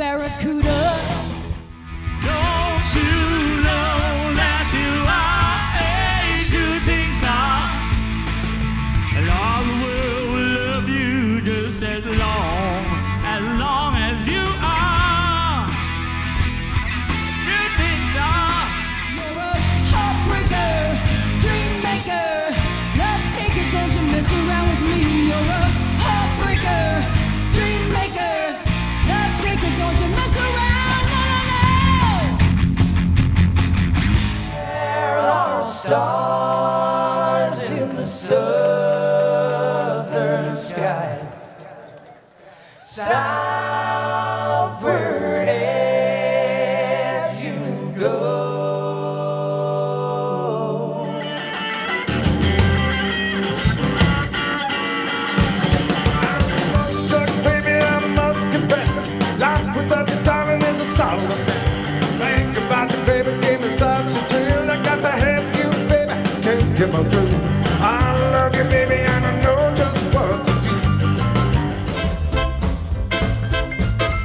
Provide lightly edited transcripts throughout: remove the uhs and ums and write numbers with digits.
barracuda. Don't you know that you are a shooting star? And all the world will love you just as long as you are. Shooting star. You're a heartbreaker, dream maker, love taker, don't you mess around with me. You're a heartbreaker, dream maker, love taker, don't you mess around, no, no, no. There are stars in the southern skies, southward as you go. I'm struck, baby, I must confess. Life without the darling is a solemn affair. Think about you, baby, gave me such a thrill. I got to have you, baby, can't get my through. I love you, baby, and I know just what to do.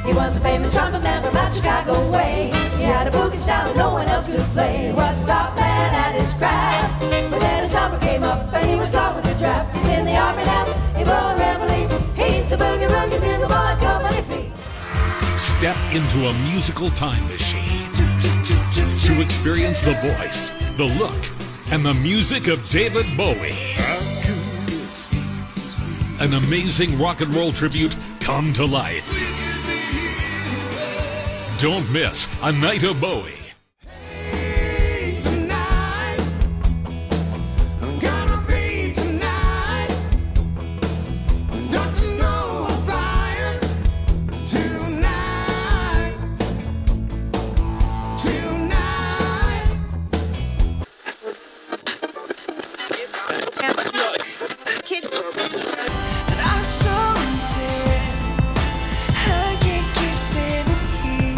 He was a famous trumpet man from out Chicago way. He had a boogie style that no one else could play. He was a top man at his craft, but then his number came up and he was caught with the draft. He's in the army now, he's blowing reveille. He's the boogie woogie bugle boy company fee. Step into a musical time machine to experience the voice, the look, and the music of David Bowie. An amazing rock and roll tribute come to life. Don't miss A Night of Bowie. Hey, tonight, I'm gonna be tonight. Don't you know I'm flying tonight? Tonight. And I so intent, I can't keep standing here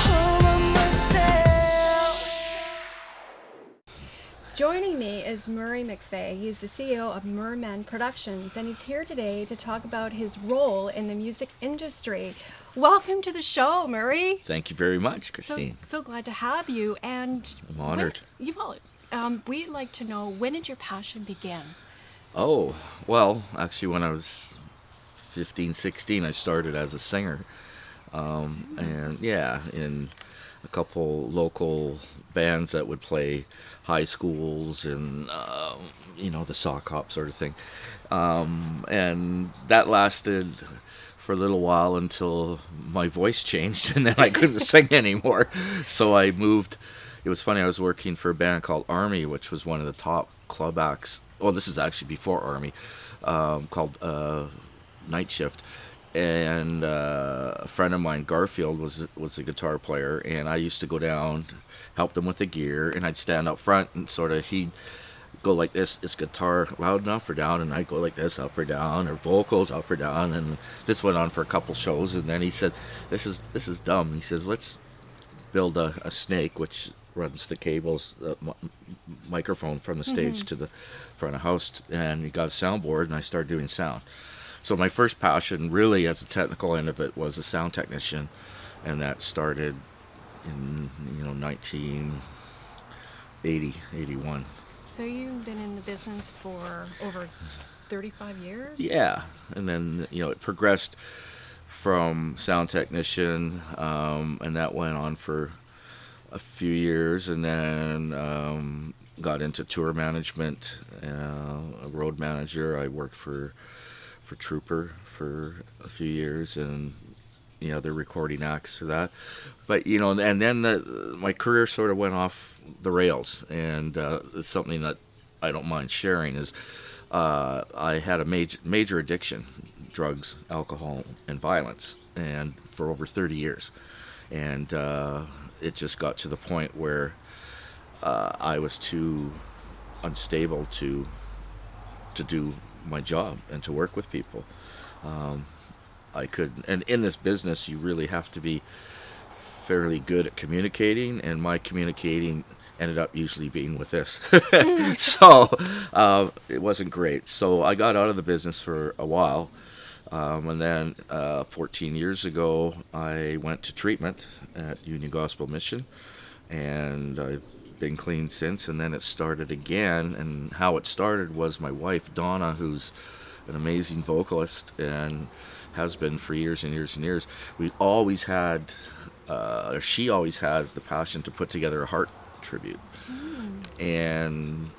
all by myself. Joining me is Murray McVay. He's the CEO of Mur-Man Productions, and he's here today to talk about his role in the music industry. Welcome to the show, Murray. Thank you very much, Christine. So glad to have you. And I'm honored. We'd like to know, when did your passion begin? Oh, well, actually, when I was 15, 16, I started as a singer. And yeah, in a couple local bands that would play high schools and, the sock hop sort of thing. And that lasted for a little while until my voice changed and then I couldn't sing anymore. So I moved. It was funny, I was working for a band called Army, which was one of the top club acts. Well, this is actually before Army, called Night Shift. And a friend of mine, Garfield, was a guitar player, and I used to go down, help them with the gear, and I'd stand up front and sort of, he'd go like this, is guitar loud enough or down? And I'd go like this, up or down, or vocals up or down, and this went on for a couple shows, and then he said, this is dumb. He says, let's build a snake, which runs the cables, microphone from the stage to the front of house, and he got a soundboard, and I started doing sound. So my first passion, really, as a technical end of it, was a sound technician, and that started in 1980, 81. So you've been in the business for over 35 years? Yeah, and then it progressed from sound technician, and that went on for a few years, and then got into tour management, a road manager. I worked for Trooper for a few years, and they're recording acts for that. But and then my career sort of went off the rails, and it's something that I don't mind sharing. Is I had a major addiction, drugs, alcohol, and violence, and for over 30 years, and it just got to the point where I was too unstable to do my job and to work with people. I couldn't, and in this business you really have to be fairly good at communicating, and my communicating ended up usually being with this. So it wasn't great. So I got out of the business for a while, And then 14 years ago, I went to treatment at Union Gospel Mission, and I've been clean since. And then it started again, and how it started was my wife, Donna, who's an amazing vocalist and has been for years and years and years. We always had, she always had the passion to put together a Heart tribute. And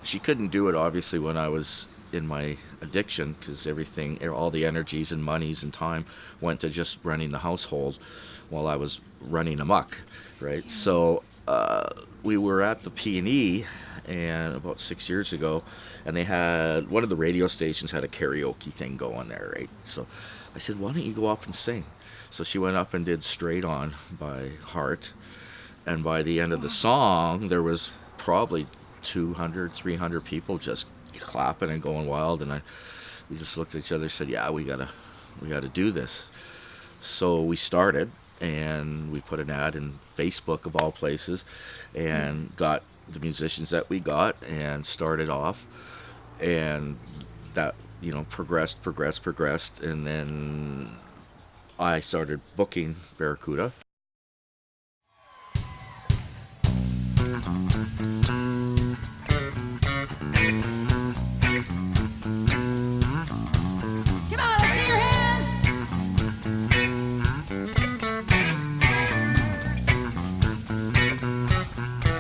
she couldn't do it, obviously, when I was in my addiction, because everything, all the energies and monies and time went to just running the household while I was running amok, right? So we were at the P&E and about 6 years ago, and they had, one of the radio stations had a karaoke thing going there, right? So I said, why don't you go up and sing? So she went up and did Straight On by Heart, and by the end of the song, there was probably 200, 300 people just clapping and going wild, and we just looked at each other and said, yeah, we gotta do this. So we started, and we put an ad in Facebook of all places, and got the musicians that we got, and started off, and that, you know, progressed, and then I started booking Barracuda. Come on, let's see your hands.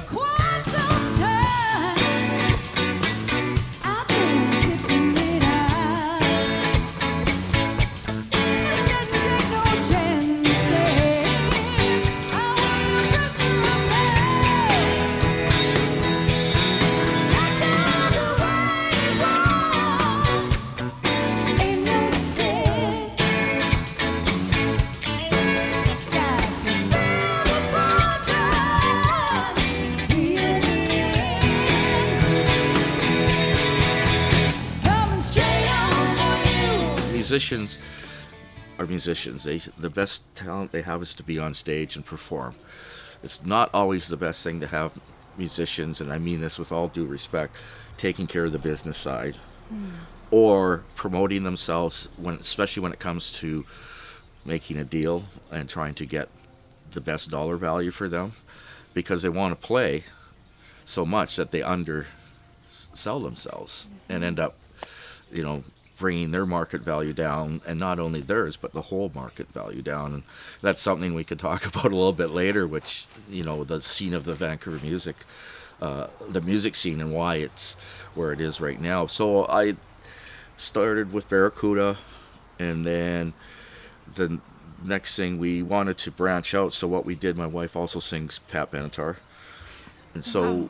Quite some time I've been sitting it out, and didn't take no chances. I was a prisoner of time. Locked down the way it was. Ain't no sin. Got to feel the fortune till the end. Coming straight on for you. Musicians are musicians. The best talent they have is to be on stage and perform. It's not always the best thing to have musicians, and I mean this with all due respect, taking care of the business side or promoting themselves, especially when it comes to making a deal and trying to get the best dollar value for them, because they want to play so much that they undersell themselves and end up, you know, bringing their market value down, and not only theirs but the whole market value down. And that's something we could talk about a little bit later, which, you know, the scene of the Vancouver music, the music scene, and why it's where it is right now. So I started with Barracuda, and then the next thing, we wanted to branch out. So what we did, my wife also sings Pat Benatar, and so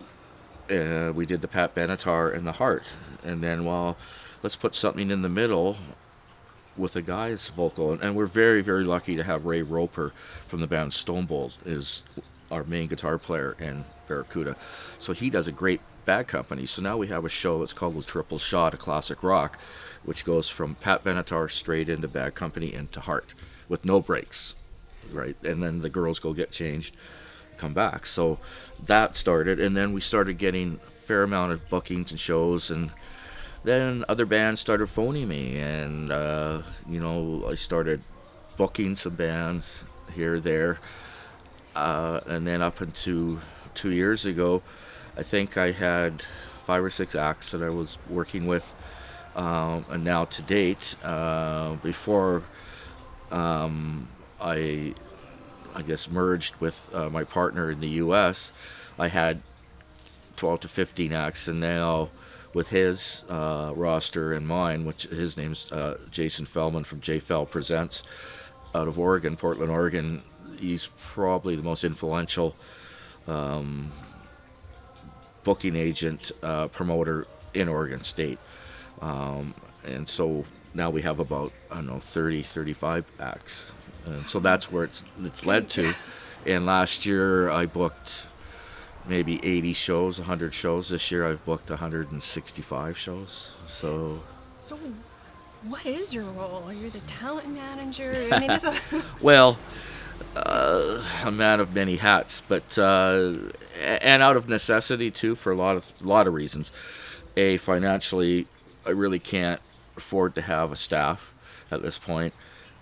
we did the Pat Benatar and the Heart, and then, well, let's put something in the middle with a guy's vocal. And we're very, very lucky to have Ray Roper from the band Stonebolt is our main guitar player in Barracuda. So he does a great Bad Company. So now we have a show that's called The Triple Shot of Classic Rock, which goes from Pat Benatar straight into Bad Company into Heart with no breaks, right? And then the girls go get changed, come back. So that started, and then we started getting a fair amount of bookings and shows, and then other bands started phoning me, and you know, I started booking some bands here, there, and then up into 2 years ago, I think I had 5 or 6 acts that I was working with, and now to date, before I guess merged with my partner in the U.S., I had 12 to 15 acts, and now with his roster and mine, which his name's Jason Fellman from J Fell Presents out of Oregon, Portland, Oregon. He's probably the most influential booking agent, promoter in Oregon State. And so now we have about, I don't know, 30, 35 acts. And so that's where it's led to. And last year I booked maybe 80 shows, 100 shows. This year I've booked 165 shows. So what is your role? Are you the talent manager? I mean, it's a well, a man of many hats, but and out of necessity too, for a lot of reasons. Financially, I really can't afford to have a staff at this point.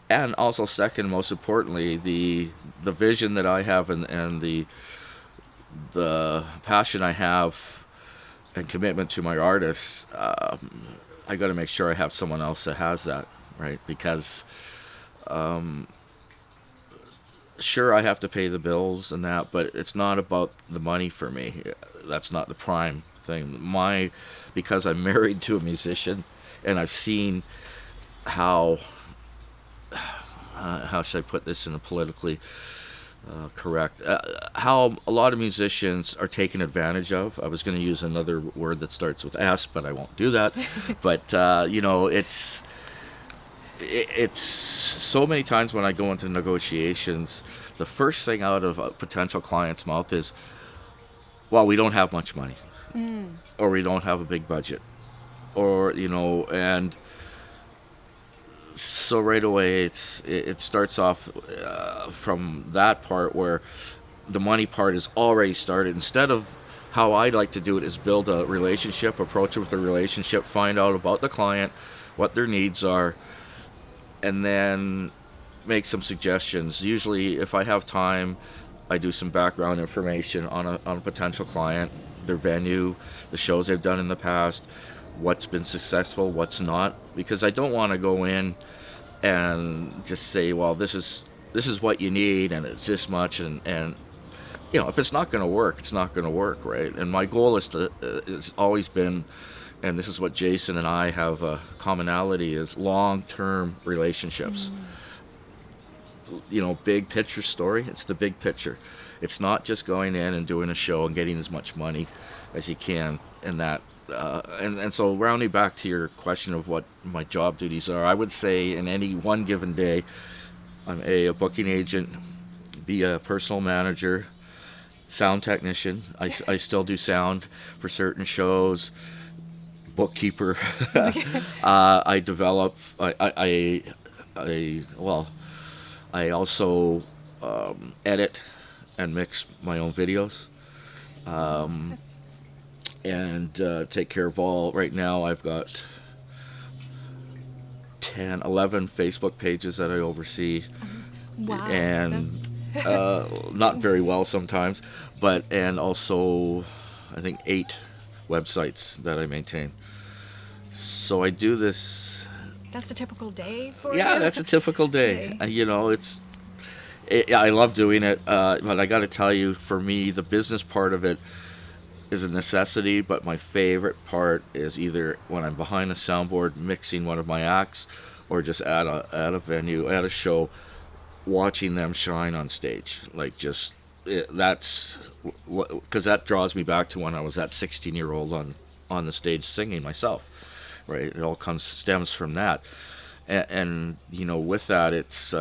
And also, second, most importantly, the vision that I have and the passion I have and commitment to my artists, I got to make sure I have someone else that has that, right? Because sure, I have to pay the bills and that, but it's not about the money for me. That's not the prime thing. Because I'm married to a musician, and I've seen how should I put this in a politically correct, how a lot of musicians are taken advantage of. I was going to use another word that starts with S, but I won't do that. But it's so many times when I go into negotiations, the first thing out of a potential client's mouth is, well, we don't have much money, or we don't have a big budget, or, and so right away it starts off from that part where the money part is already started. Instead of how I'd like to do it is build a relationship, approach it with a relationship, find out about the client, what their needs are, and then make some suggestions. Usually, if I have time, I do some background information on a potential client, their venue, the shows they've done in the past, what's been successful, what's not, because I don't want to go in and just say, well, this is what you need, and it's this much, and if it's not going to work, it's not going to work, right? And my goal is it's always been, and this is what Jason and I have a commonality, is long-term relationships. Big picture story. It's the big picture. It's not just going in and doing a show and getting as much money as you can, and that. And so rounding back to your question of what my job duties are, I would say in any one given day, I'm a booking agent, be a personal manager, sound technician. I still do sound for certain shows. Bookkeeper. I develop. I also edit and mix my own videos. And take care of all. Right now I've got 11 Facebook pages that I oversee. Wow. And not very well sometimes, and also I think 8 websites that I maintain. So I do this. That's a typical day for you? Yeah, that's a typical day. I love doing it, but I got to tell you, for me, the business part of it is a necessity, but my favorite part is either when I'm behind a soundboard mixing one of my acts, or just at a venue, at a show, watching them shine on stage. That's because that draws me back to when I was that 16-year-old on the stage singing myself, right? It all stems from that, and with that, it's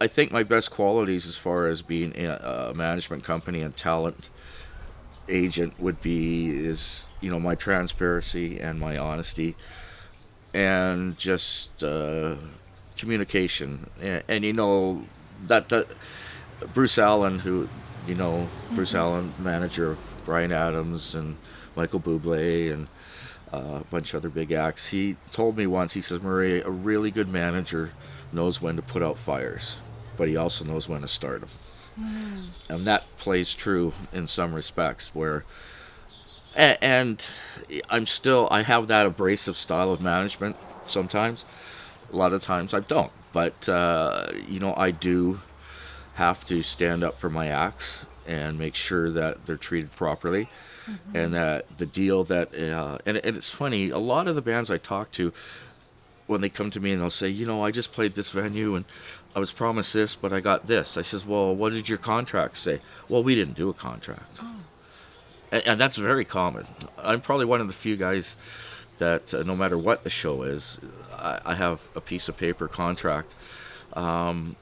I think my best qualities as far as being a management company and talent agent is my transparency and my honesty, and just communication. And that Bruce Allen, Bruce Allen, manager of Bryan Adams and Michael Bublé and a bunch of other big acts, he told me once, he says, Murray, a really good manager knows when to put out fires, but he also knows when to start them. And that plays true in some respects, where and I have that abrasive style of management sometimes. A lot of times I don't, but I do have to stand up for my acts and make sure that they're treated properly, and that the deal that and it's funny, a lot of the bands I talk to, when they come to me and they'll say, I just played this venue and I was promised this, but I got this. I says, well, what did your contract say? Well, we didn't do a contract. And that's very common. I'm probably one of the few guys that no matter what the show is, I have a piece of paper contract to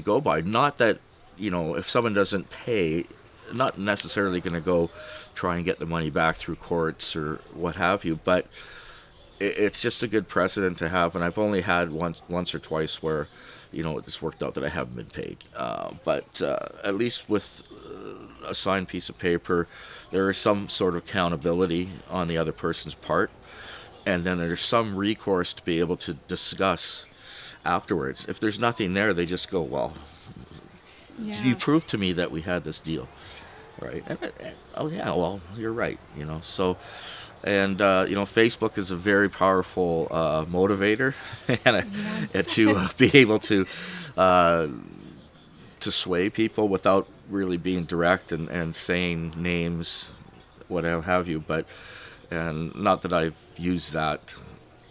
go by. Not that, if someone doesn't pay, not necessarily going to go try and get the money back through courts or what have you, but it's just a good precedent to have. And I've only had once or twice where, it's worked out that I haven't been paid. But at least with a signed piece of paper, there is some sort of accountability on the other person's part. And then there's some recourse to be able to discuss afterwards. If there's nothing there, they just go, well, you proved to me that we had this deal, right? And, oh yeah, well, you're right, So, and Facebook is a very powerful motivator, and to be able to sway people without really being direct and saying names, whatever have you. But, and not that I've used that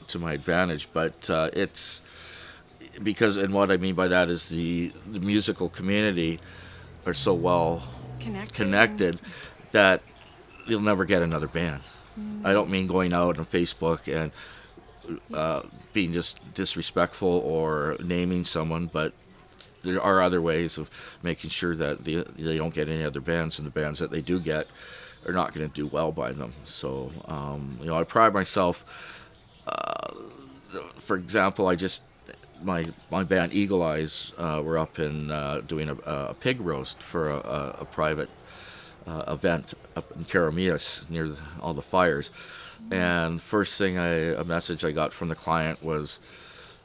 to my advantage, but it's because, and what I mean by that is the musical community are so well connected that you'll never get another band. I don't mean going out on Facebook and being just disrespectful or naming someone, but there are other ways of making sure that they don't get any other bands, and the bands that they do get are not going to do well by them. So, I pride myself. For example, my band Eagle Eyes were up in doing a pig roast for a private event up in Karamias near all the fires. And first thing a message I got from the client was,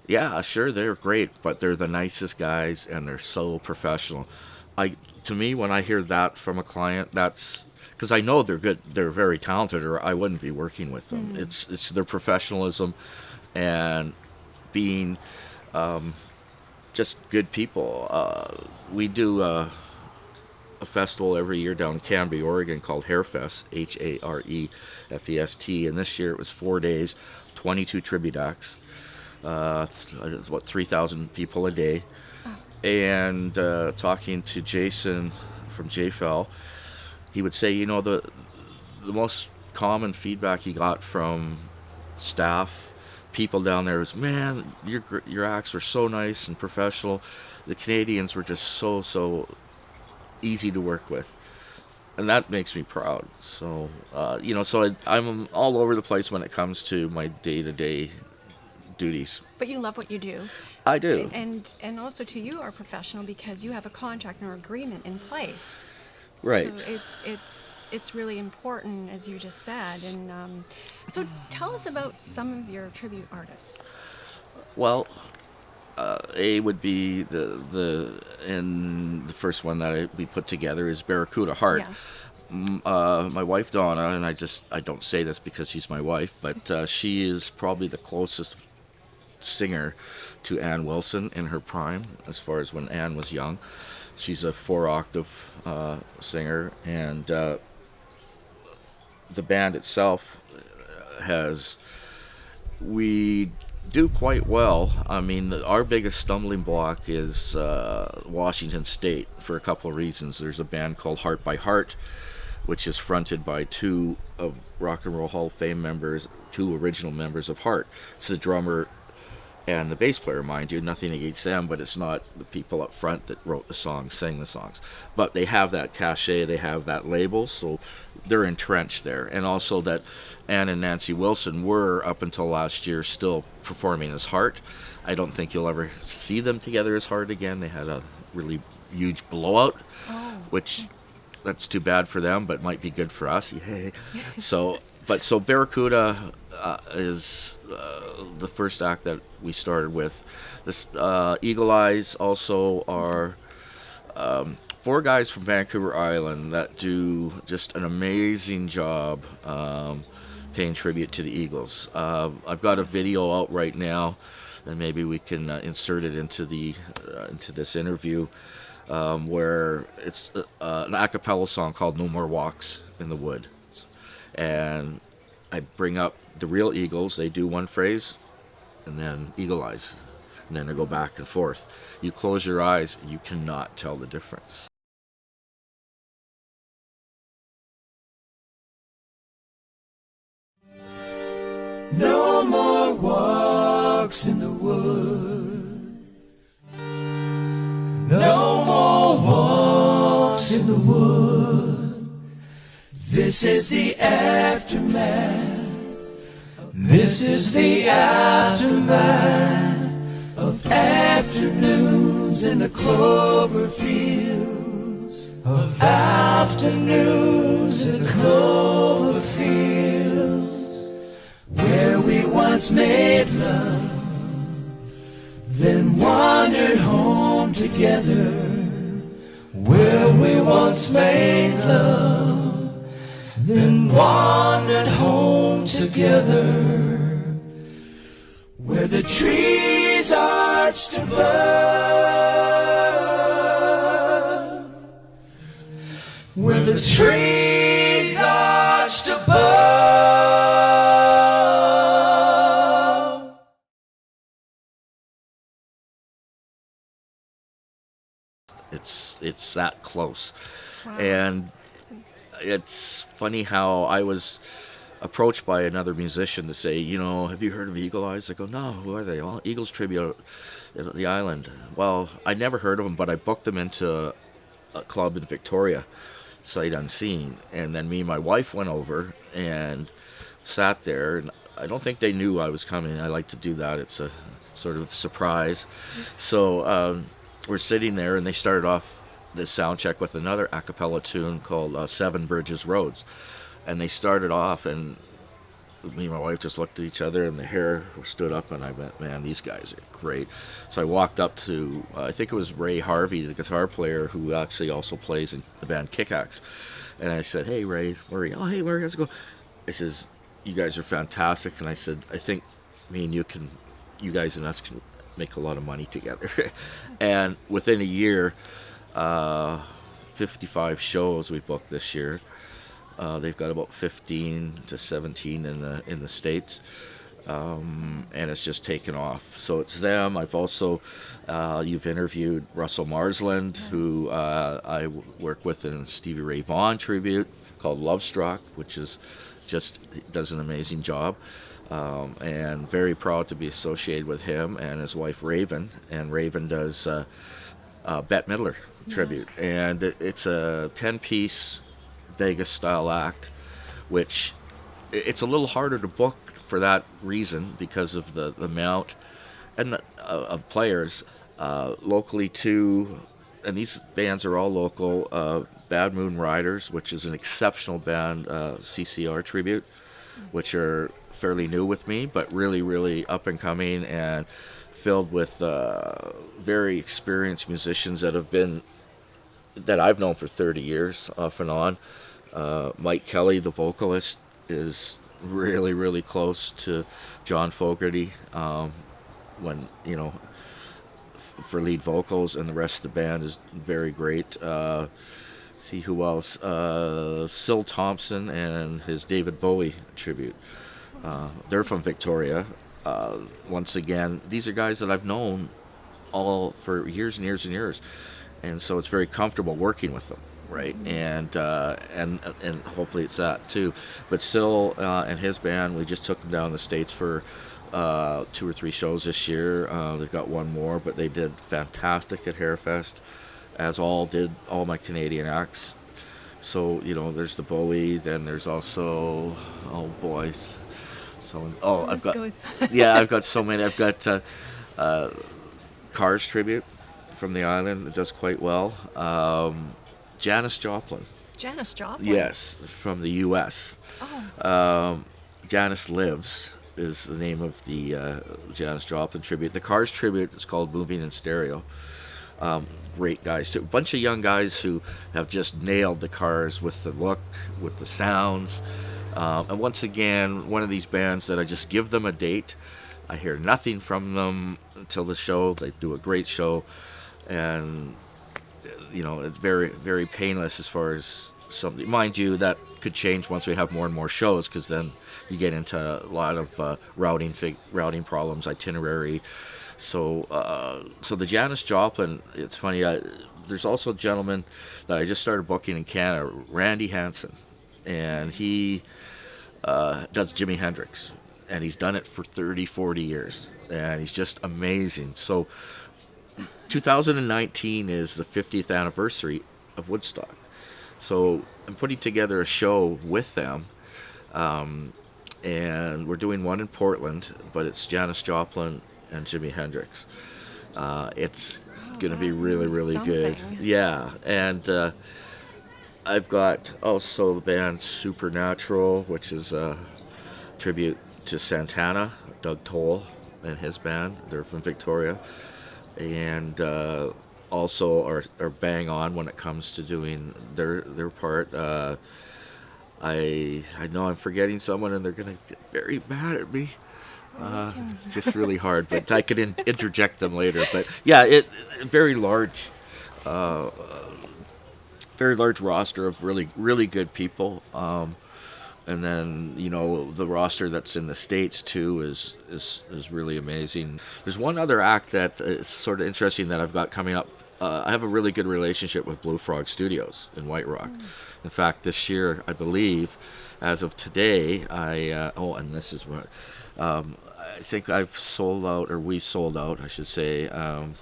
yeah, sure, they're great, but they're the nicest guys and they're so professional. To me, when I hear that from a client, that's because I know they're good, they're very talented, or I wouldn't be working with them. It's their professionalism and being just good people. We do a festival every year down in Canby, Oregon called Hairfest, Harefest, and this year it was 4 days, 22 tribute acts, 3,000 people a day. And talking to Jason from JFL, he would say, the most common feedback he got from staff, people down there was, man, your acts were so nice and professional. The Canadians were just so easy to work with, and that makes me proud. So so I'm all over the place when it comes to my day-to-day duties. But you love what you do. I do. And also, too, you are professional because you have a contract or agreement in place. Right. So it's really important, as you just said. And so tell us about some of your tribute artists. Well, A would be the first one that we put together is Barracuda Heart. Yes. My wife Donna, and I don't say this because she's my wife, but she is probably the closest singer to Ann Wilson in her prime, as far as when Ann was young. She's a 4-octave singer, and the band itself we do quite well. I mean, our biggest stumbling block is Washington State for a couple of reasons. There's a band called Heart by Heart, which is fronted by two of Rock and Roll Hall of Fame members, two original members of Heart. It's the drummer and the bass player, mind you. Nothing against them, but it's not the people up front that wrote the songs, sang the songs. But they have that cachet, they have that label, so they're entrenched there. And also that Ann and Nancy Wilson were, up until last year, still performing as Heart. I don't think you'll ever see them together as Heart again. They had a really huge blowout, which that's too bad for them, but might be good for us. Yay. So Barracuda is the first act that we started with. This Eagle Eyes also are 4 guys from Vancouver Island that do just an amazing job paying tribute to the Eagles. I've got a video out right now, and maybe we can insert it into this interview, where it's an a cappella song called No More Walks in the Wood. And I bring up the real Eagles. They do one phrase, and then Eagle Eyes, and then they go back and forth. You close your eyes, you cannot tell the difference. No more walks in the wood. No more walks in the wood. This is the aftermath This is the aftermath of afternoons in the clover fields, of afternoons in the clover fields, where we once made love, then wandered home together, where we once made love, then wandered home together, where the trees arched above, where the trees arched above. It's that close. And it's funny how I was approached by another musician to say, you know, have you heard of Eagle Eyes? I go, no, who are they? Oh, Eagles Tribute at the Island. Well, I never heard of them, but I booked them into a club in Victoria, sight unseen. And then me and my wife went over and sat there, and I don't think they knew I was coming. I like to do that. It's a sort of surprise. So we're sitting there, and they started off the sound check with another a cappella tune called Seven Bridges Roads. And they started off, and me and my wife just looked at each other, and the hair stood up, and I went, man, these guys are great. So I walked up to, I think it was Ray Harvey, the guitar player, who actually also plays in the band Kick-Axe. And I said, hey, Ray, Murray. Oh, hey, Murray, how's it going? I says, you guys are fantastic. And I said, I think me and you guys and us can make a lot of money together. And within a year, 55 shows we booked this year. They've got about 15 to 17 in the States, and it's just taken off. So it's them. I've also, you've interviewed Russell Marsland, who I work with in Stevie Ray Vaughan tribute called Love Struck, which is just does an amazing job. And very proud to be associated with him and his wife Raven. And Raven does Bette Midler tribute, and it's a 10-piece Vegas style act, which it's a little harder to book for that reason because of the amount and of players locally too. And these bands are all local. Bad Moon Riders, which is an exceptional band, CCR tribute, which are fairly new with me, but really up and coming and filled with very experienced musicians that I've known for 30 years off and on. Mike Kelly, the vocalist, is really close to John Fogerty when, you know, for lead vocals, and the rest of the band is very great. See who else? Syl Thompson and his David Bowie tribute. They're from Victoria. Once again, these are guys that I've known all for years and years and years, and so it's very comfortable working with them, right? And hopefully it's that too. But Syl and his band, we just took them down to the States for 2 or 3 shows this year. They've got one more, but they did fantastic at Hairfest, as did all my Canadian acts. So, you know, there's the Bowie, then there's also, oh boys, I've got so many. I've got Cars tribute from the island that does quite well. Janis Joplin. Janis Joplin? Yes, from the U.S. Oh. Janis Lives is the name of the Janis Joplin tribute. The Cars tribute is called Moving in Stereo. Great guys too. A bunch of young guys who have just nailed the Cars with the look, with the sounds. And once again, one of these bands that I just give them a date. I hear nothing from them until the show. They do a great show, and you know, it's very painless as far as something. Mind you, that could change once we have more and more shows, because then you get into a lot of routing problems, itinerary. So the Janis Joplin, it's funny. There's also a gentleman that I just started booking in Canada, Randy Hansen, and he does Jimi Hendrix, and he's done it for 30-40 years, and he's just amazing. So 2019 is the 50th anniversary of Woodstock, so I'm putting together a show with them and we're doing one in Portland, but it's Janis Joplin and Jimi Hendrix. It's going to be really, really good. Yeah, and I've got also the band Supernatural, which is a tribute to Santana, Doug Toll and his band. They're from Victoria, and also are bang on when it comes to doing their part. I know I'm forgetting someone, and they're gonna get very mad at me. Just really hard, but I could interject them later. But yeah, very large roster of really good people. And then the roster that's in the States too is really amazing. There's one other act that is sort of interesting that I've got coming up. I have a really good relationship with Blue Frog Studios in White Rock. In fact, this year, I believe, as of today, and this is what I think I've sold out, or we've sold out, I should say,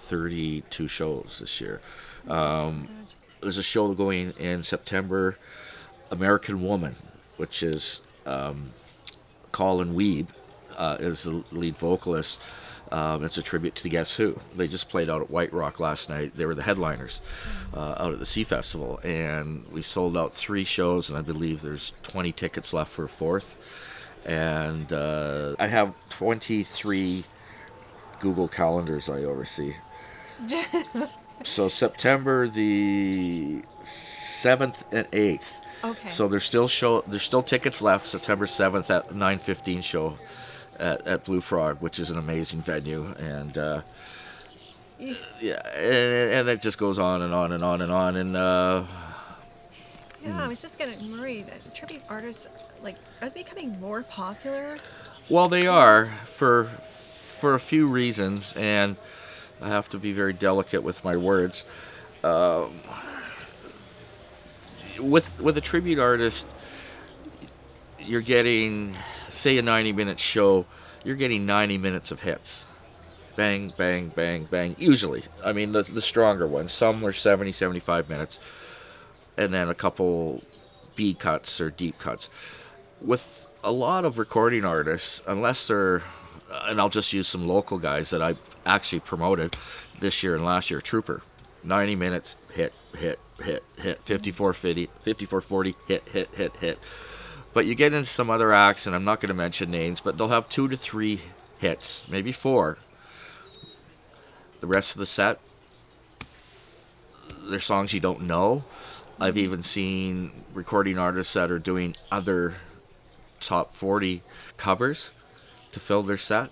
32 shows this year. There's a show going in September, American Woman, which is Colin Weeb is the lead vocalist. It's a tribute to Guess Who. They just played out at White Rock last night. They were the headliners out at the Sea Festival, and we sold out 3 shows, and I believe there's 20 tickets left for a 4th. And I have 23 Google calendars I oversee. So September the 7th and 8th. Okay. So there's still tickets left. September 7th at 9:15 show at Blue Frog, which is an amazing venue, and yeah, and it just goes on and on and on and on. And yeah, I was just gonna, Murray, the tribute artists, are they becoming more popular? Well, they are for a few reasons, and I have to be very delicate with my words. With a tribute artist, you're getting, say, a 90-minute show, you're getting 90 minutes of hits. Bang, bang, bang, bang. Usually. I mean, the stronger ones. Some were 70, 75 minutes. And then a couple B cuts or deep cuts. With a lot of recording artists, unless they're, and I'll just use some local guys that I actually promoted this year and last year, Trooper. 90 minutes, hit, hit, hit, hit. 54:40, 54:40, hit. But you get into some other acts, and I'm not going to mention names, but they'll have 2 to 3 hits, maybe 4. The rest of the set, they're songs you don't know. I've even seen recording artists that are doing other top 40 covers to fill their set.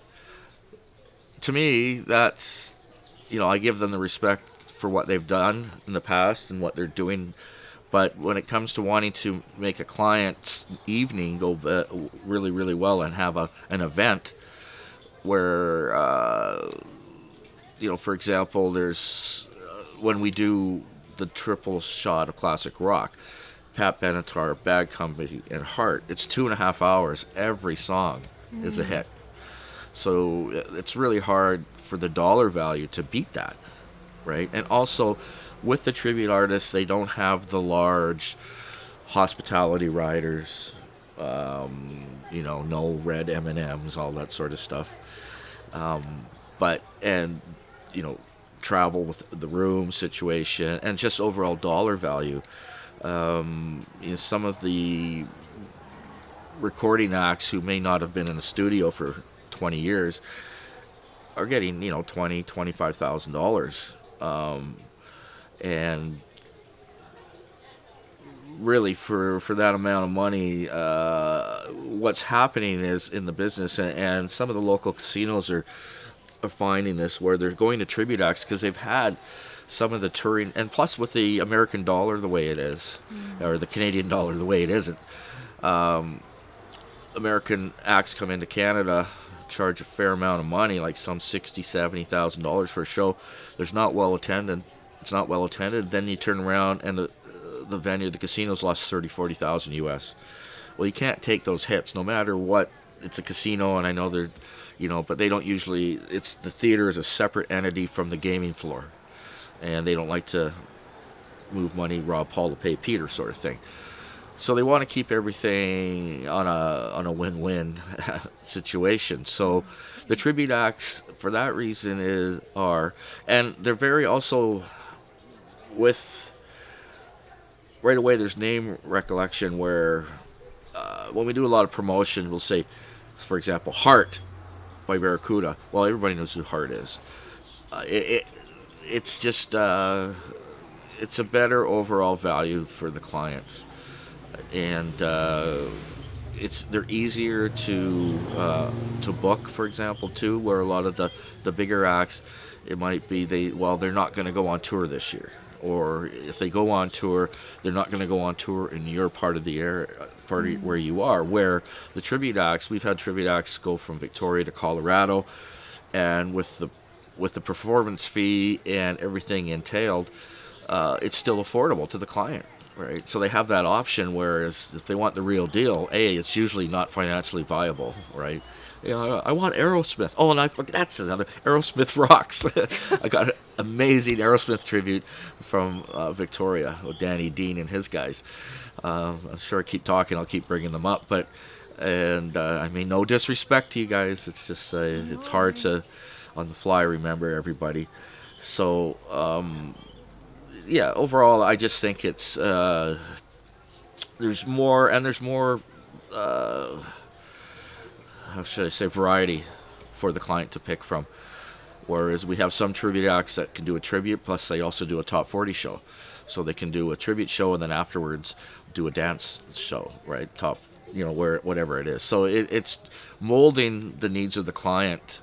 To me, that's, I give them the respect for what they've done in the past and what they're doing. But when it comes to wanting to make a client's evening go really, really well and have an event where, for example, there's when we do the triple shot of classic rock, Pat Benatar, Bad Company, and Heart, it's 2.5 hours. Every song is a hit. So it's really hard for the dollar value to beat that, right? And also, with the tribute artists, they don't have the large hospitality riders, no red M&Ms, all that sort of stuff. Travel with the room situation and just overall dollar value. Some of the recording acts who may not have been in a studio for 20 years are getting, $20,000, $25,000. And really, for that amount of money, what's happening is in the business, and some of the local casinos are finding this, where they're going to tribute acts because they've had some of the touring, and plus with the American dollar the way it is, or the Canadian dollar the way it isn't, American acts come into Canada, charge a fair amount of money, like some $60,000-$70,000 for a show. It's not well attended. Then you turn around and the venue, the casinos, lost $30,000-$40,000 US. Well, you can't take those hits, no matter what. It's a casino, and I know they're, but they don't usually. The theater is a separate entity from the gaming floor, and they don't like to move money, rob Paul to pay Peter, sort of thing. So they want to keep everything on a win-win situation. So the tribute acts, for that reason, and they're very also with right away. There's name recollection where when we do a lot of promotion, we'll say, for example, Heart by Barracuda. Well, everybody knows who Heart is. It's just it's a better overall value for the clients, and they're easier to book, for example, too. Where a lot of the bigger acts, it might be they're not going to go on tour this year, or if they go on tour, they're not going to go on tour in your part of the area, where you are. Where the tribute acts, we've had tribute acts go from Victoria to Colorado, and with the performance fee and everything entailed, it's still affordable to the client, right? So they have that option, whereas if they want the real deal, it's usually not financially viable, right? You know, I want Aerosmith. Oh, and that's another. Aerosmith rocks. I got an amazing Aerosmith tribute from Victoria with Danny Dean and his guys. I'm sure I keep talking, I'll keep bringing them up, but I mean, no disrespect to you guys. It's just it's hard to on the fly remember everybody. So yeah, overall, I just think it's there's more how should I say, variety for the client to pick from. Whereas we have some tribute acts that can do a tribute, plus they also do a top 40 show. So they can do a tribute show and then afterwards do a dance show, right? Top, whatever it is. So it's molding the needs of the client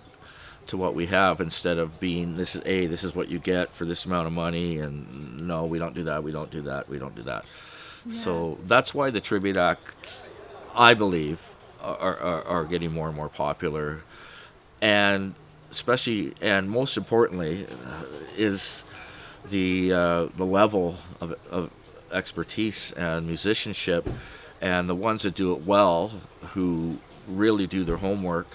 to what we have, instead of being this is what you get for this amount of money, and no, we don't do that, we don't do that. Yes. So that's why the tribute acts, I believe, are getting more and more popular, and especially and most importantly is the level of expertise and musicianship, and the ones that do it well, who really do their homework,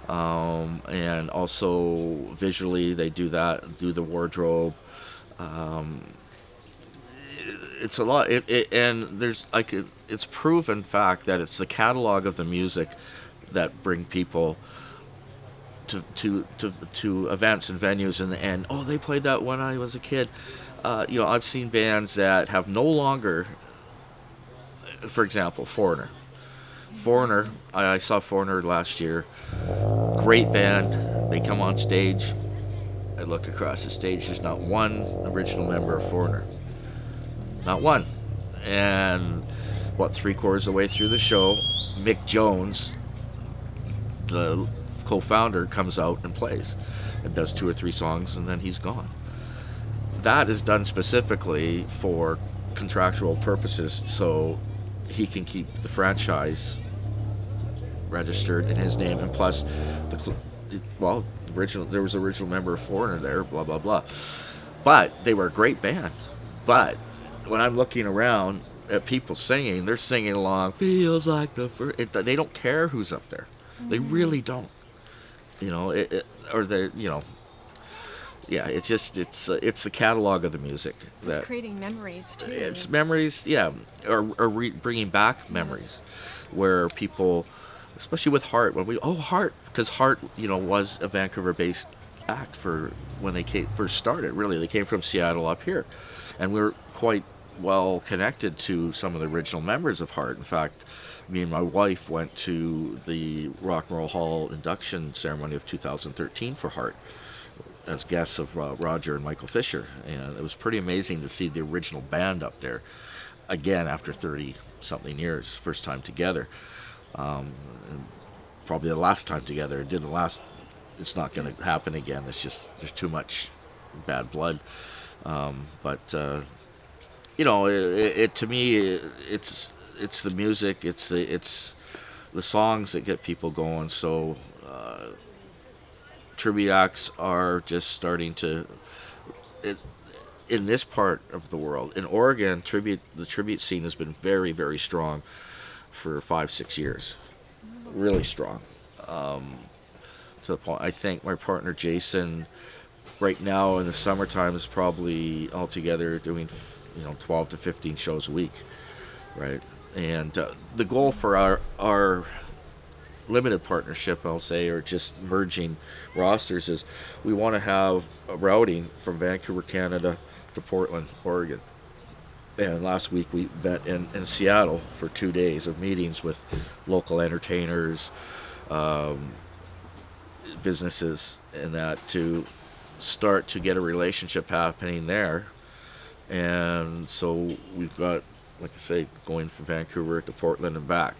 and also visually they do the wardrobe. It's a lot, and there's it's proven fact that it's the catalog of the music that bring people to events and venues, and oh, they played that when I was a kid. I've seen bands that have no longer, for example, Foreigner. I saw Foreigner last year. Great band. They come on stage. I look across the stage. There's not one original member of Foreigner. Not one. And 3/4 of the way through the show, Mick Jones, the co-founder, comes out and plays and does 2 or 3 songs, and then he's gone. That is done specifically for contractual purposes, so he can keep the franchise registered in his name, and plus there was original member of Foreigner there, blah blah blah. But they were a great band. But when I'm looking around at people singing, they're singing along, feels like the first. They don't care who's up there. They really don't. Yeah, it's just it's the catalog of the music. It's creating memories too. It's memories, yeah, or bringing back memories, where people, especially with Heart, Heart, because Heart, was a Vancouver-based act for when they first started. Really, they came from Seattle up here, and we were quite well connected to some of the original members of Heart. In fact, me and my wife went to the Rock and Roll Hall induction ceremony of 2013 for Heart as guests of Roger and Michael Fisher, and it was pretty amazing to see the original band up there again after 30-something years, first time together, and probably the last time together. It's not going to happen again. It's just there's too much bad blood, but to me, it's the music, it's the songs that get people going. So tribute acts are just starting to, in this part of the world. In Oregon, the tribute scene has been very, very strong for 5-6 years, really strong. To the point, I think my partner Jason, right now in the summertime, is probably altogether doing 12 to 15 shows a week, right? And the goal for our limited partnership, I'll say, or just merging rosters, is we want to have a routing from Vancouver, Canada to Portland, Oregon. And last week we met in Seattle for 2 days of meetings with local entertainers, businesses, and that, to start to get a relationship happening there. And so we've got, like I say, going from Vancouver to Portland and back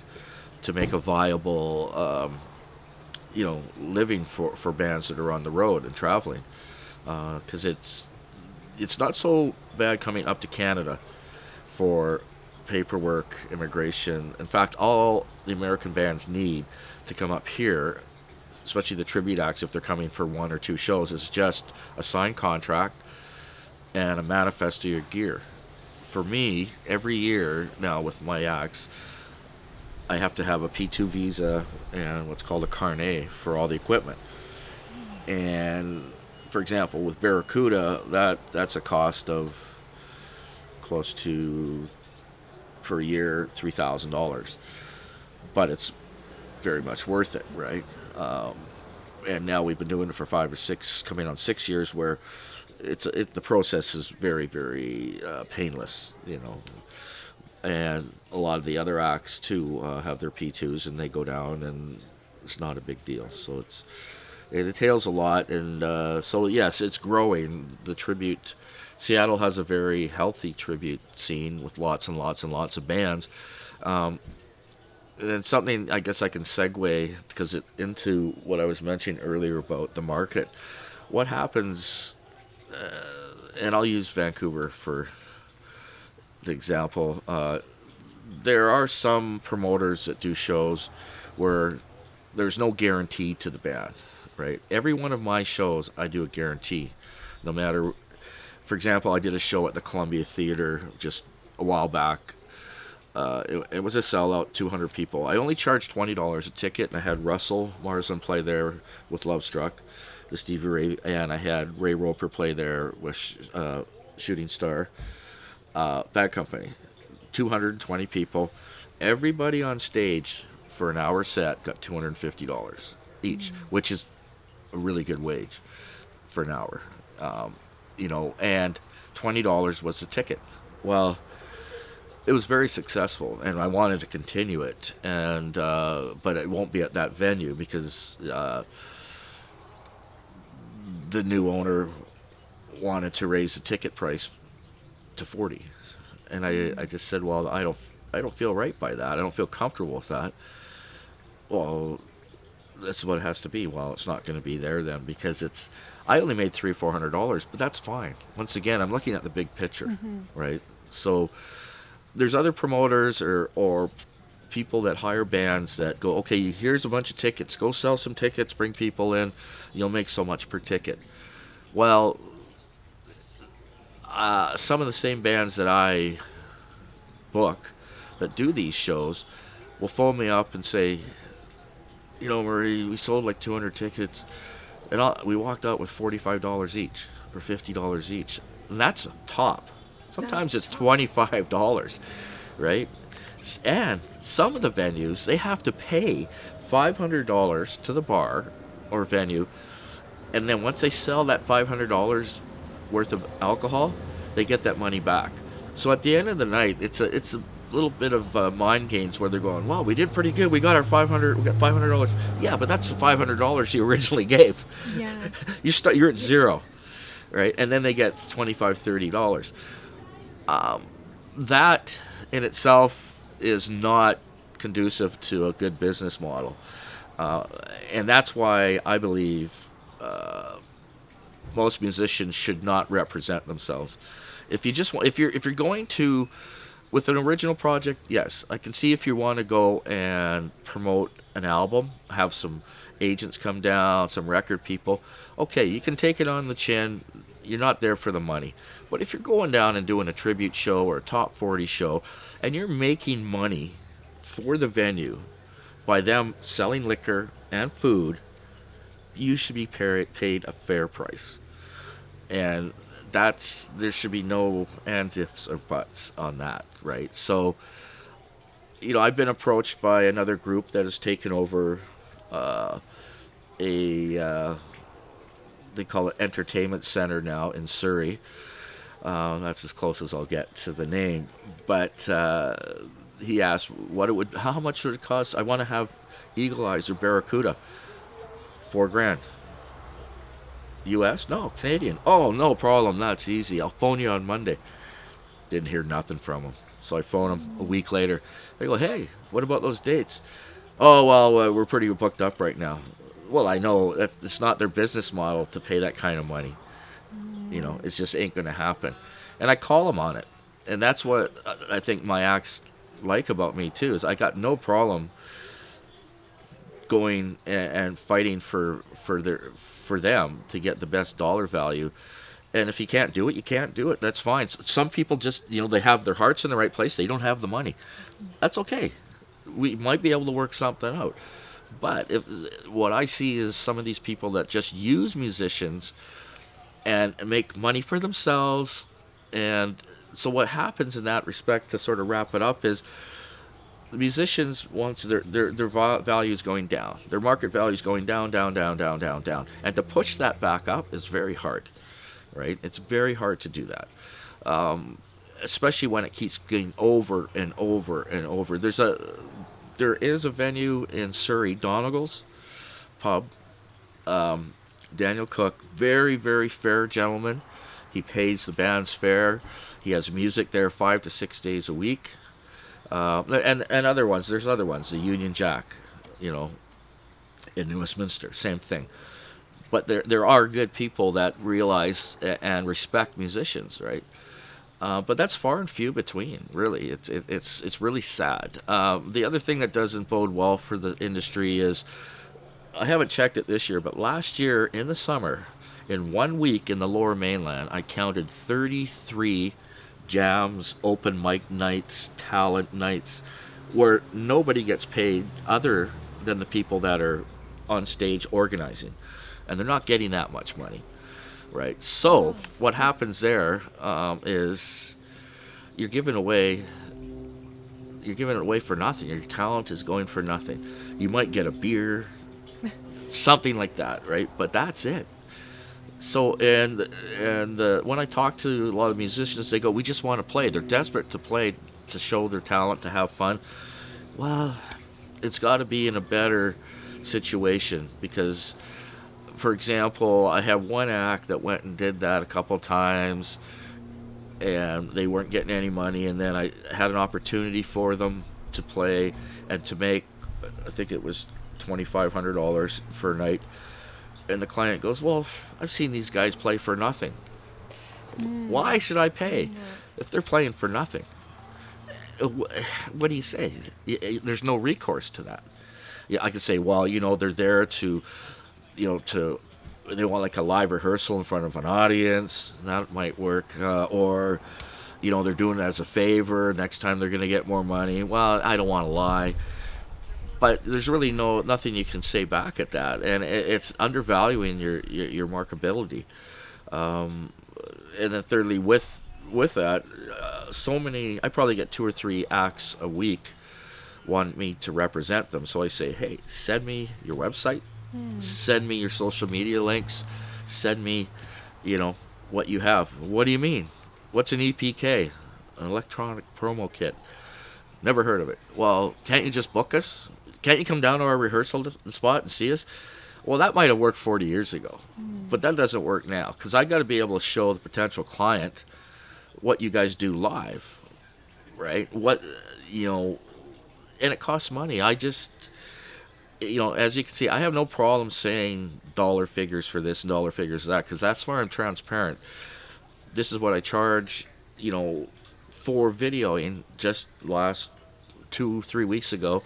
to make a viable, living for bands that are on the road and traveling. Because it's not so bad coming up to Canada for paperwork, immigration. In fact, all the American bands need to come up here, especially the tribute acts, if they're coming for 1 or 2 shows, is just a signed contract and a manifest of your gear. For me, every year now with my acts, I have to have a P2 visa and what's called a carnet for all the equipment. And for example, with Barracuda, that's a cost of close to, for a year, $3,000. But it's very much worth it, right? And now we've been doing it for 5 or 6, coming on 6 years, where the process is very, very painless, And a lot of the other acts too have their P2s, and they go down, and it's not a big deal. So it entails a lot, and so yes, it's growing. The tribute, Seattle has a very healthy tribute scene with lots and lots and lots of bands. And something I guess I can segue into what I was mentioning earlier about the market. What happens, and I'll use Vancouver for the example. There are some promoters that do shows where there's no guarantee to the band, right? Every one of my shows, I do a guarantee. No matter, for example, I did a show at the Columbia Theater just a while back. It was a sellout, 200 people. I only charged $20 a ticket, and I had Russell Marsden play there with Love Struck, the Stevie Ray, and I had Ray Roper play there with Shooting Star. Bad Company. 220 people. Everybody on stage for an hour set got $250 each, which is a really good wage for an hour. And $20 was the ticket. Well, it was very successful, and I wanted to continue it, and but it won't be at that venue because the new owner wanted to raise the ticket price to $40, and I just said, well, I don't feel right by that. I don't feel comfortable with that. Well, that's what it has to be. Well, it's not going to be there then, because I only made $300-400, but that's fine. Once again, I'm looking at the big picture, right? So there's other promoters or people that hire bands that go, okay, here's a bunch of tickets, go sell some tickets, bring people in, you'll make so much per ticket. Well, some of the same bands that I book that do these shows will phone me up and say, Murray, we sold like 200 tickets, and we walked out with $45 each or $50 each, and that's a top. Sometimes it's $25, right? And some of the venues, they have to pay $500 to the bar or venue, and then once they sell that $500 worth of alcohol, they get that money back. So at the end of the night, it's a little bit of mind games where they're going, wow, we did pretty good. We got $500. Yeah, but that's the $500 you originally gave. Yes. You're at zero, right? And then they get $25-30. That in itself is not conducive to a good business model, and that's why I believe most musicians should not represent themselves. If you're going to with an original project, yes, I can see if you want to go and promote an album, have some agents come down, some record people. Okay, you can take it on the chin. You're not there for the money. But if you're going down and doing a tribute show or a top 40 show, and you're making money for the venue by them selling liquor and food, you should be paid a fair price. And there should be no ands, ifs, or buts on that, right? So I've been approached by another group that has taken over they call it Entertainment Center now in Surrey. That's as close as I'll get to the name. But he asked how much would it cost? I want to have Eagle Eyes or Barracuda. $4,000. US? No, Canadian. Oh, no problem. That's easy. I'll phone you on Monday. Didn't hear nothing from him. So I phone him a week later. They go, hey, what about those dates? Oh, well, we're pretty booked up right now. Well, I know it's not their business model to pay that kind of money. It just ain't going to happen. And I call them on it. And that's what I think my acts like about me, too, is I got no problem going and fighting for them to get the best dollar value. And if you can't do it, you can't do it. That's fine. Some people just, they have their hearts in the right place. They don't have the money. That's okay. We might be able to work something out. But what I see is some of these people that just use musicians and make money for themselves. And so what happens in that respect, to sort of wrap it up, is the musicians, once their value is going down, their market value is going down, down, down, down, down, down. And to push that back up is very hard. Right? It's very hard to do that, especially when it keeps getting over and over and over. There is a venue in Surrey, Donegal's Pub. Daniel Cook, very, very fair gentleman. He pays the band's fare. He has music there 5 to 6 days a week, and other ones. There's other ones. The Union Jack, in Westminster, same thing. But there are good people that realize and respect musicians, right? But that's far and few between, really. It's really sad. The other thing that doesn't bode well for the industry is, I haven't checked it this year, but last year in the summer, in 1 week in the Lower Mainland, I counted 33 jams, open mic nights, talent nights, where nobody gets paid other than the people that are on stage organizing. And they're not getting that much money, right? So what happens there is you're giving it away for nothing. Your talent is going for nothing. You might get a beer, something like that, right? But that's it. So and when I talk to a lot of musicians, they go, "We just want to play." They're desperate to play, to show their talent, to have fun. Well, it's got to be in a better situation, because, for example, I have one act that went and did that a couple times, and they weren't getting any money, and then I had an opportunity for them to play and to make, I think it was $2,500 for a night, and the client goes, "Well, I've seen these guys play for nothing. Why should I pay if they're playing for nothing?" What do you say? There's no recourse to that. Yeah, I could say, well, they're there to they want like a live rehearsal in front of an audience. That might work. Or, they're doing it as a favor. Next time they're going to get more money. Well, I don't want to lie. But there's really nothing you can say back at that. And it's undervaluing your marketability. And then thirdly, with that, I probably get 2 or 3 acts a week want me to represent them. So I say, hey, send me your website. Send me your social media links. Send me, what you have. What do you mean? What's an EPK? An electronic promo kit. Never heard of it. Well, can't you just book us? Can't you come down to our rehearsal spot and see us? Well, that might have worked 40 years ago, but that doesn't work now, because I got to be able to show the potential client what you guys do live, right? And it costs money. I just, as you can see, I have no problem saying dollar figures for this and dollar figures for that, because that's where I'm transparent. This is what I charge, for videoing. Just last 2-3 weeks ago,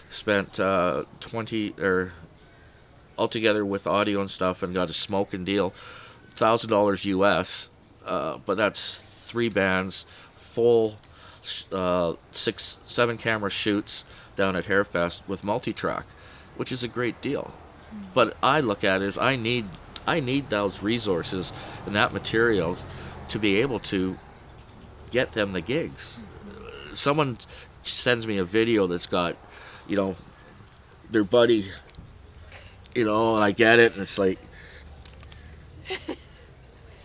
spent 20 or altogether with audio and stuff, and got a smoking deal, $1,000 US. But that's 3 bands, full 6-7 camera shoots down at Hairfest with multi-track, which is a great deal. But I look at it as I need those resources and that materials to be able to get them the gigs. Someone sends me a video that's got, you know, their buddy, you know, and I get it, and it's like,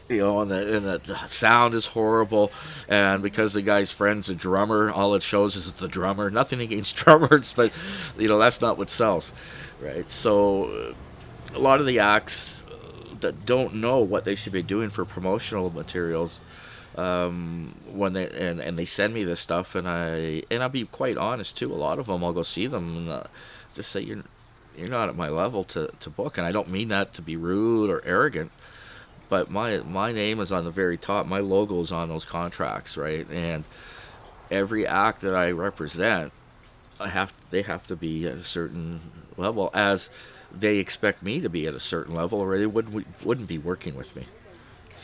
you know, and the sound is horrible, and because the guy's friend's a drummer, all it shows is the drummer. Nothing against drummers, but, you know, that's not what sells, right? So a lot of the acts that don't know what they should be doing for promotional materials, when they and they send me this stuff, and I'll be quite honest too. A lot of them, I'll go see them and just say, you're not at my level to book, and I don't mean that to be rude or arrogant. But my name is on the very top. My logo is on those contracts, right? And every act that I represent, they have to be at a certain level, as they expect me to be at a certain level, or they wouldn't be working with me.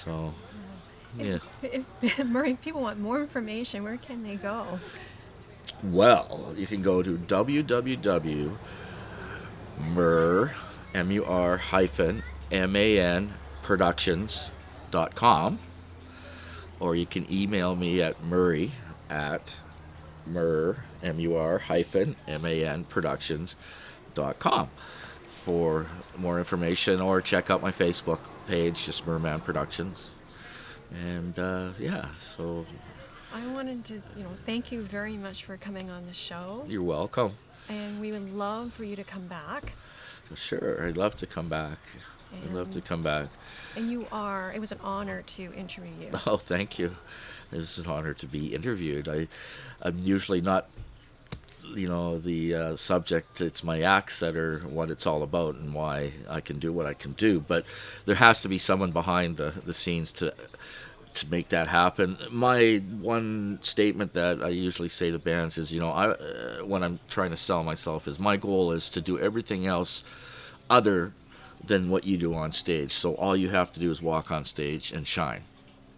So, yeah. If Murray, people want more information, where can they go? Well, you can go to www.Mur-Man Productions.com, or you can email me at Murray@Man Productions.com for more information, or check out my Facebook page, just Mur-Man Productions. And yeah, so I wanted to, thank you very much for coming on the show. You're welcome. And we would love for you to come back. Sure, I'd love to come back. I'd love to come back. And it was an honor to interview you. Oh, thank you. It's an honor to be interviewed. I'm usually not, the subject. It's my acts that are what it's all about and why I can do what I can do. But there has to be someone behind the scenes to make that happen. My one statement that I usually say to bands is, when I'm trying to sell myself, is my goal is to do everything else other than what you do on stage. So all you have to do is walk on stage and shine,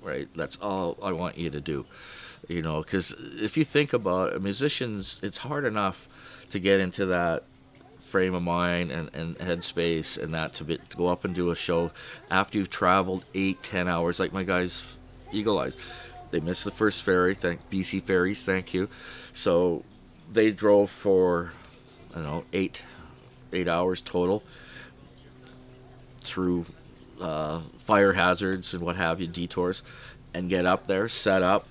right? That's all I want you to do, because if you think about it, musicians, it's hard enough to get into that frame of mind and headspace and that to go up and do a show after you've traveled 8-10 hours, like my guys Eagle Eyes. They missed the first ferry, BC Ferries, thank you. So they drove for, 8 hours total through fire hazards and what have you, detours, and get up there, set up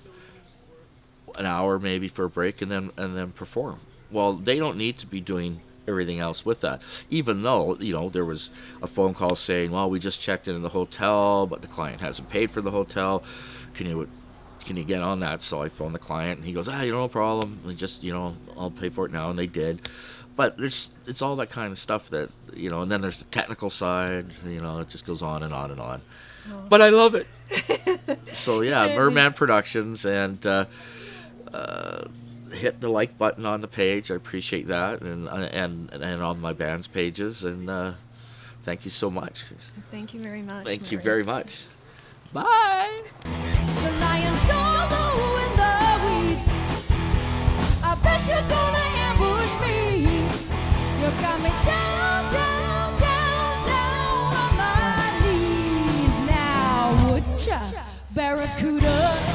an hour maybe for a break, and then perform. Well, they don't need to be doing everything else with that, even though there was a phone call saying, well, we just checked into the hotel, but the client hasn't paid for the hotel. Can you get on that? So I phoned the client, and he goes, no problem, and just I'll pay for it now, and they did. But it's all that kind of stuff that, and then there's the technical side, it just goes on and on and on. Oh. But I love it. So yeah, Mur-Man Productions, and hit the like button on the page. I appreciate that, and on my band's pages, and thank you so much. Thank you very much. Thank you very much. Bye. The lion solo in the weeds. I bet you're gonna ambush me. You got me down, down, down, down on my knees now, would ya, Barracuda?